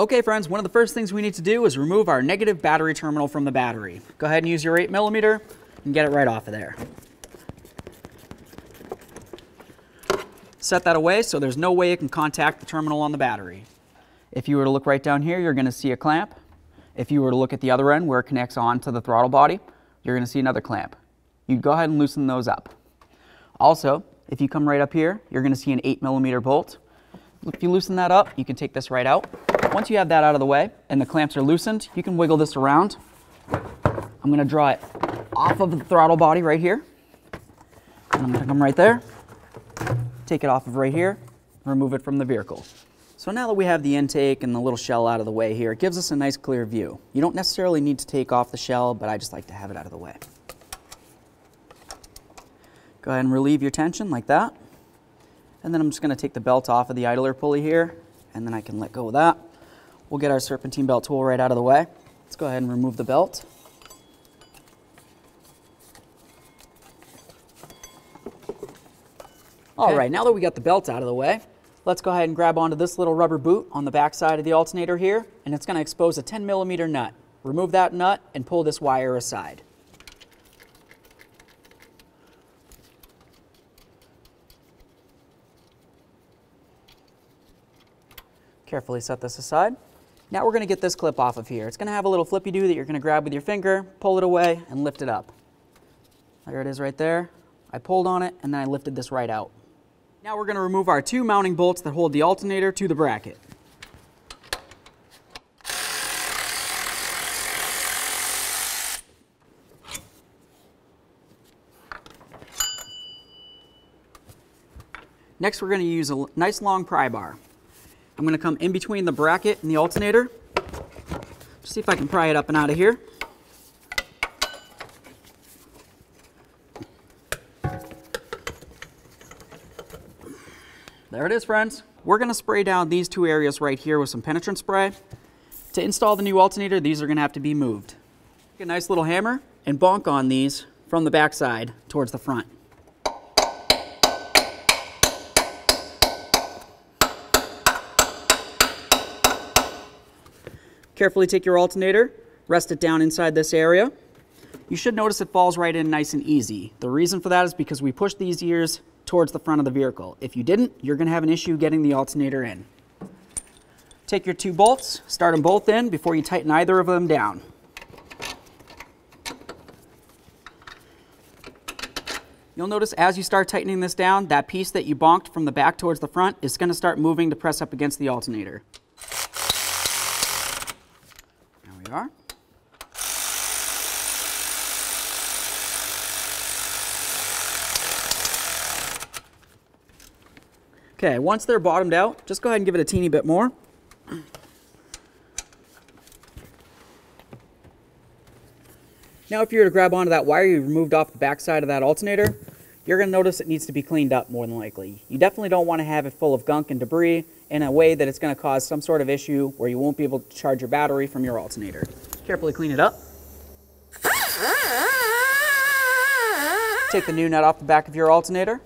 Okay friends, one of the first things we need to do is remove our negative battery terminal from the battery. Go ahead and use your 8mm and get it right off of there. Set that away so there's no way it can contact the terminal on the battery. If you were to look right down here, you're going to see a clamp. If you were to look at the other end where it connects onto the throttle body, you're going to see another clamp. You'd go ahead and loosen those up. Also, if you come right up here, you're going to see an 8mm bolt. If you loosen that up, you can take this right out. Once you have that out of the way and the clamps are loosened, you can wiggle this around. I'm going to draw it off of the throttle body right here. And I'm going to come right there, take it off of right here, remove it from the vehicle. So now that we have the intake and the little shell out of the way here, it gives us a nice clear view. You don't necessarily need to take off the shell, but I just like to have it out of the way. Go ahead and relieve your tension like that. And then I'm just going to take the belt off of the idler pulley here, and then I can let go of that. We'll get our serpentine belt tool right out of the way. Let's go ahead and remove the belt. All right, now that we got the belt out of the way, let's go ahead and grab onto this little rubber boot on the back side of the alternator here, and it's going to expose a 10mm nut. Remove that nut and pull this wire aside. Carefully set this aside. Now we're going to get this clip off of here. It's going to have a little flippy-do that you're going to grab with your finger, pull it away, and lift it up. There it is right there. I pulled on it, and then I lifted this right out. Now we're going to remove our two mounting bolts that hold the alternator to the bracket. Next, we're going to use a nice long pry bar. I'm going to come in between the bracket and the alternator. See if I can pry it up and out of here. There it is, friends. We're going to spray down these two areas right here with some penetrant spray. To install the new alternator, these are going to have to be moved. Take a nice little hammer and bonk on these from the back side towards the front. Carefully take your alternator, rest it down inside this area. You should notice it falls right in nice and easy. The reason for that is because we pushed these ears towards the front of the vehicle. If you didn't, you're going to have an issue getting the alternator in. Take your two bolts, start them both in before you tighten either of them down. You'll notice as you start tightening this down, that piece that you bonked from the back towards the front is going to start moving to press up against the alternator. There we are. Okay, once they're bottomed out, just go ahead and give it a teeny bit more. Now if you were to grab onto that wire you removed off the back side of that alternator, you're going to notice it needs to be cleaned up more than likely. You definitely don't want to have it full of gunk and debris in a way that it's going to cause some sort of issue where you won't be able to charge your battery from your alternator. Carefully clean it up. Take the new nut off the back of your alternator.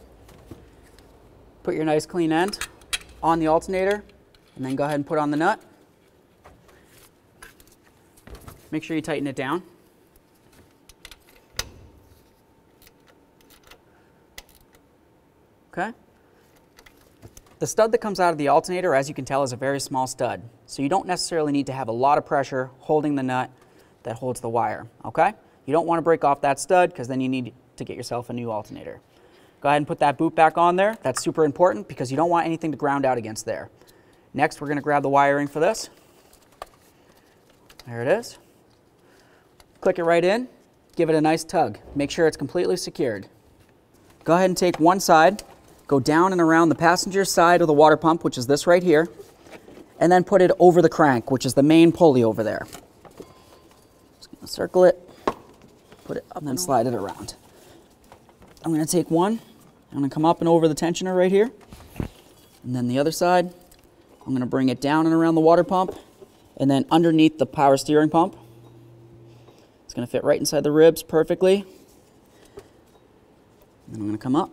Put your nice clean end on the alternator and then go ahead and put on the nut. Make sure you tighten it down. Okay. The stud that comes out of the alternator, as you can tell, is a very small stud. So you don't necessarily need to have a lot of pressure holding the nut that holds the wire. Okay? You don't want to break off that stud because then you need to get yourself a new alternator. Go ahead and put that boot back on there. That's super important because you don't want anything to ground out against there. Next, we're going to grab the wiring for this. There it is. Click it right in. Give it a nice tug. Make sure it's completely secured. Go ahead and take one side, go down and around the passenger side of the water pump, which is this right here, and then put it over the crank, which is the main pulley over there. Just going to circle it, put it up, and then slide it around. I'm going to take one. I'm going to come up and over the tensioner right here. And then the other side, I'm going to bring it down and around the water pump and then underneath the power steering pump. It's going to fit right inside the ribs perfectly. Then I'm going to come up,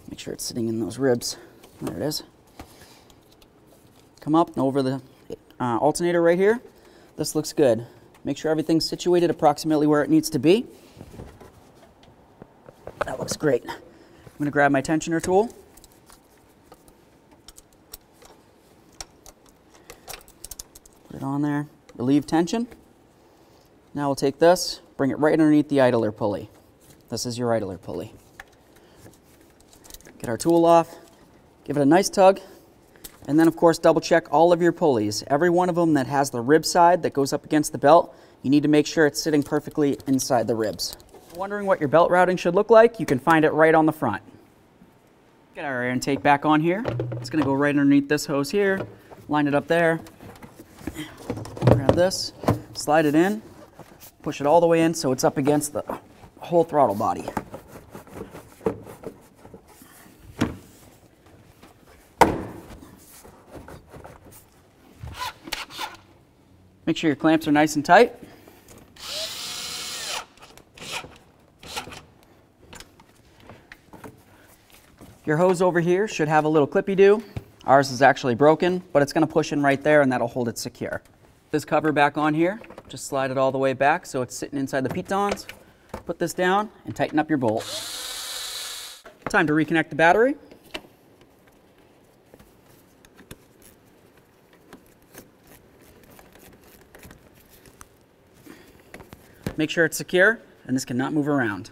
make sure it's sitting in those ribs. There it is. Come up and over the alternator right here. This looks good. Make sure everything's situated approximately where it needs to be. That looks great. I'm going to grab my tensioner tool. Put it on there. Relieve tension. Now we'll take this, bring it right underneath the idler pulley. This is your idler pulley. Get our tool off, give it a nice tug, and then of course double check all of your pulleys. Every one of them that has the rib side that goes up against the belt, you need to make sure it's sitting perfectly inside the ribs. Wondering what your belt routing should look like? You can find it right on the front. Get our air intake back on here. It's going to go right underneath this hose here. Line it up there. Grab this, slide it in, push it all the way in so it's up against the whole throttle body. Make sure your clamps are nice and tight. Your hose over here should have a little clippy-do. Ours is actually broken, but it's going to push in right there and that'll hold it secure. This cover back on here, just slide it all the way back so it's sitting inside the pitons. Put this down and tighten up your bolt. Time to reconnect the battery. Make sure it's secure, and this cannot move around.